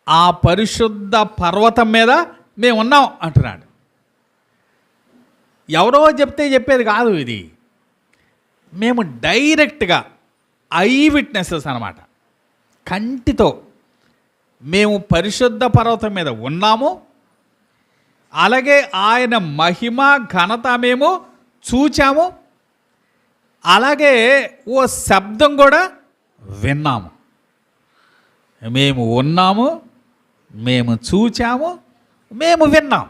ఆ పరిశుద్ధ పర్వతం మీద మేము ఉన్నాం అంటున్నాడు. ఎవరో చెప్తే చెప్పేది కాదు ఇది. మేము డైరెక్ట్గా ఐ విట్నెసెస్ అన్నమాట. కంటితో మేము పరిశుద్ధ పర్వతం మీద ఉన్నాము. అలాగే ఆయన మహిమ ఘనత మేము చూచాము. అలాగే ఓ శబ్దం కూడా విన్నాము. మేము ఉన్నాము, మేము చూచాము, మేము విన్నాం.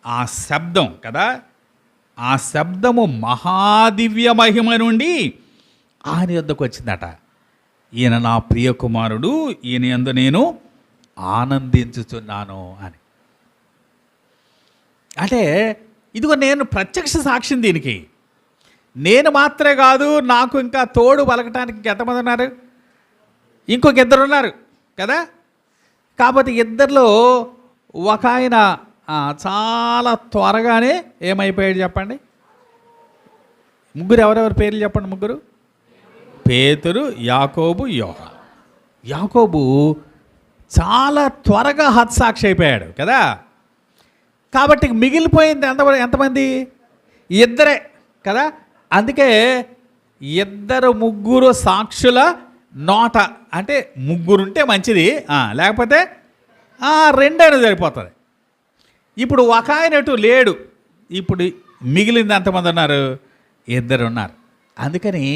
ఆ శబ్దం కదా, ఆ శబ్దము మహాదివ్య మహిమ నుండి ఆయన యొద్దకు వచ్చిందట. ఈయన నా ప్రియ కుమారుడు, ఈయన యందు నేను ఆనందించుచున్నాను అని. అంటే ఇదిగో నేను ప్రత్యక్ష సాక్ష్యం దీనికి. నేను మాత్రమే కాదు, నాకు ఇంకా తోడు పలకటానికి ఎంతమంది ఉన్నారు? ఇంకొక ఇద్దరు ఉన్నారు కదా. కాబట్టి ఇద్దరిలో ఒక ఆయన చాలా త్వరగానే ఏమైపోయాడు చెప్పండి. ముగ్గురు ఎవరెవరి పేర్లు చెప్పండి. ముగ్గురు: పేతురు, యాకోబు, యోహాను. యాకోబు చాలా త్వరగా హతసాక్షి అయిపోయాడు కదా. కాబట్టి మిగిలిపోయింది ఎంతమంది? ఇద్దరే కదా. అందుకే ముగ్గురు సాక్షుల నోట, అంటే ముగ్గురుంటే మంచిది, లేకపోతే రెండైనా సరిపోతుంది. ఇప్పుడు ఒక ఆయనటు లేడు. ఇప్పుడు మిగిలింది ఎంతమంది ఉన్నారు? ఇద్దరు ఉన్నారు. అందుకని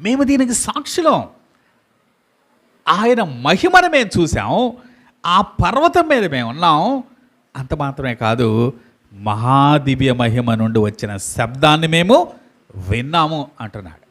మేము దీనికి సాక్షులం. ఆయన మహిమను మేము చూసాం, ఆ పర్వతం మీద మేము ఉన్నాం. అంత మాత్రమే కాదు, మహాదివ్య మహిమ నుండి వచ్చిన శబ్దాన్ని మేము విన్నాము అంటున్నాడు.